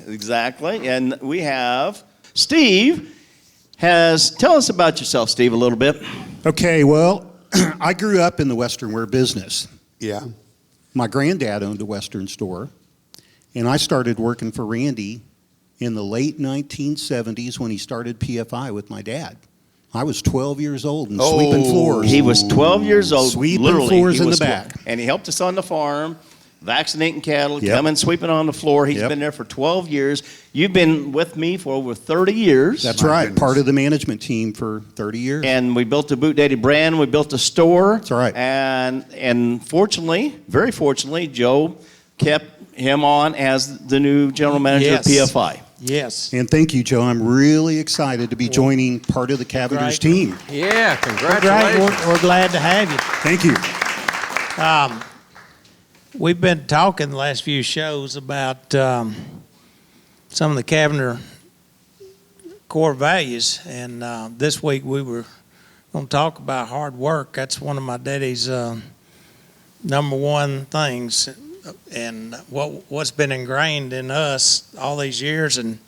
exactly. And we have Steve. Tell us about yourself, Steve, a little bit. Okay, well, I grew up in the Western wear business. Yeah. My granddad owned a Western store, and I started working for Randy in the late 1970s when he started PFI with my dad. I was 12 years old and sweeping floors. He was 12 years old, sweeping literally. floors in the back. And he helped us on the farm, vaccinating cattle, coming, sweeping on the floor. He's been there for 12 years. You've been with me for over 30 years. That's right, part of the management team for 30 years. And we built a BootDaddy brand. We built a store. That's right. And fortunately, very fortunately, Joe kept him on as the new general manager of PFI. Yes. And thank you, Joe. I'm really excited to be joining part of the Cavender's team. Yeah, congratulations. We're glad to have you. Thank you. We've been talking the last few shows about some of the Cavender core values, and this week we were going to talk about hard work. That's one of my daddy's number one things, and what's been ingrained in us all these years. And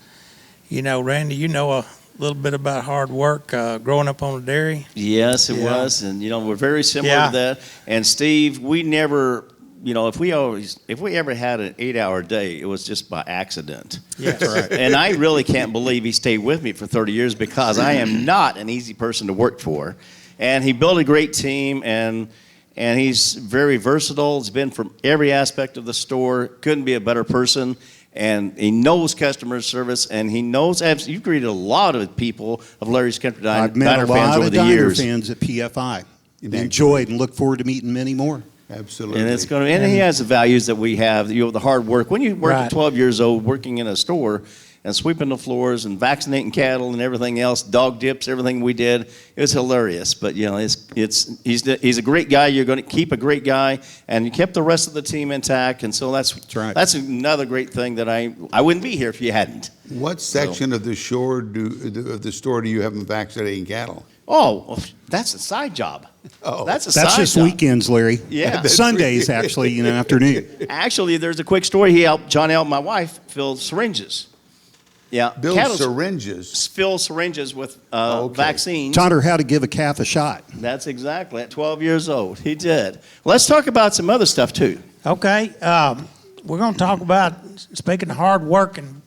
you know, Randy, you know a little bit about hard work growing up on a dairy. Yes, it was, and you know, we're very similar to that. And Steve, we never, you know, if we ever had an 8-hour day, it was just by accident. Yes. Right. And I really can't believe he stayed with me for 30 years because I am not an easy person to work for. And he built a great team, and he's very versatile. He's been from every aspect of the store. Couldn't be a better person. And he knows customer service, and he knows. You've greeted a lot of people of Larry's Country Diner I've met a fans lot over of the diner years. fans at PFI. Enjoyed and look forward to meeting many more. Absolutely. And it's going to, and he has the values that we have. You know, the hard work. When you work at 12 years old, working in a store and sweeping the floors and vaccinating cattle and everything else, dog dips, everything we did, it was hilarious. But you know, he's a great guy. You're going to keep a great guy, and you kept the rest of the team intact. And so that's another great thing that I wouldn't be here if you hadn't. What section of the store do you have them vaccinating cattle? Oh, that's a side job. Oh, that's just job. Weekends, Larry. Yeah, Sundays actually, afternoon. Actually, there's a quick story. John helped my wife fill syringes. Yeah, syringes. Fill syringes with vaccines. Taught her how to give a calf a shot. That's exactly at 12 years old. He did. Let's talk about some other stuff too. Okay, we're going to talk about, speaking of hard work, and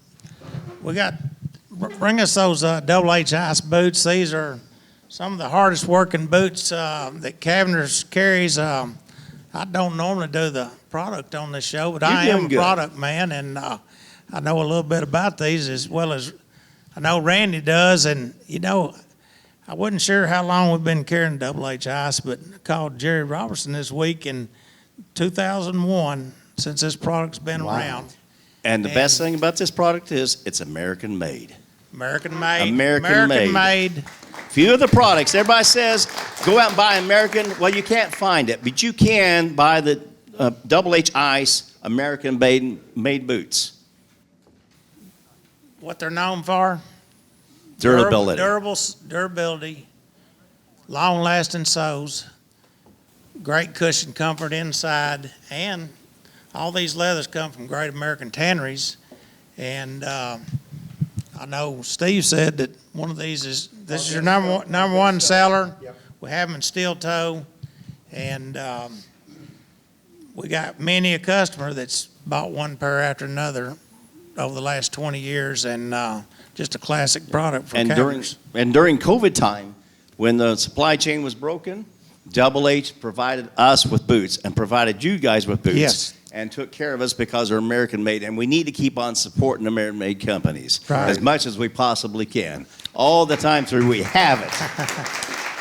bring us those double H ice boots. These are some of the hardest working boots that Cavender's carries. I don't normally do the product on this show, but I am a product man, and I know a little bit about these as well as I know Randy does. And, you know, I wasn't sure how long we've been carrying double H ice, but I called Jerry Robertson this week in 2001 since this product's been around. And the best thing about this product is it's American made. American made. American made. Few of the products, everybody says, go out and buy American. Well, you can't find it, but you can buy the double H ice American made boots. What they're known for? Durability. Long-lasting soles, great cushion comfort inside, and all these leathers come from great American tanneries. And I know Steve said that one of these is your number one seller. Yep. We have them in steel toe, and we got many a customer that's bought one pair after another over the last 20 years, and just a classic product for Cavenders. During COVID time, when the supply chain was broken, Double H provided us with boots and provided you guys with boots. Yes. And took care of us because they're American made, and we need to keep on supporting American made companies as much as we possibly can. All the time through, we have it.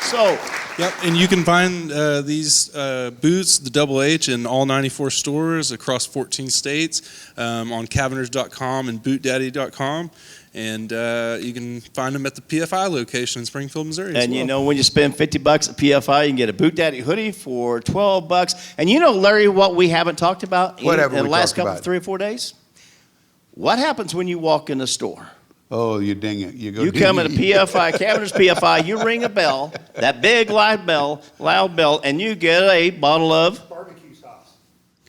So. Yep, and you can find these boots, the Double H, in all 94 stores across 14 states on Cavenders.com and BootDaddy.com. And you can find them at the PFI location in Springfield, Missouri. And you know, when you spend $50 at PFI, you can get a BootDaddy hoodie for $12. And you know, Larry, what we haven't talked about in the last couple, 3 or 4 days? What happens when you walk in the store? Oh, you ding it. You come at a PFI, Cavender's PFI, you ring a bell, that big loud bell, and you get a bottle of barbecue sauce.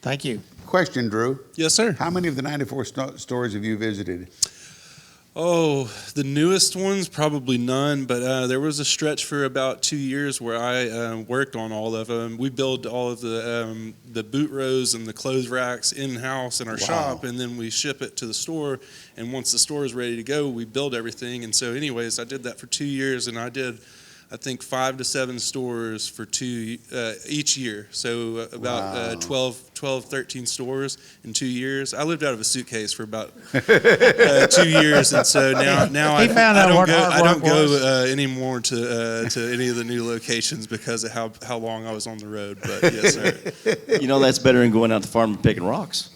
Thank you. question, Drew. Yes, sir. How many of the 94 stores have you visited? Oh, the newest ones, probably none, but there was a stretch for about 2 years where I worked on all of them. We build all of the boot rows and the clothes racks in-house in our shop, and then we ship it to the store, and once the store is ready to go, we build everything. And so anyways, I did that for 2 years, and I did, I think, 5 to 7 stores for each year. So about 12, 13 stores in 2 years. I lived out of a suitcase for about 2 years, and so now He found out what hard I don't work was. go anymore to any of the new locations because of how long I was on the road. But yes, sir. You know, that's better than going out to farm and picking rocks.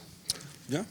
Yeah.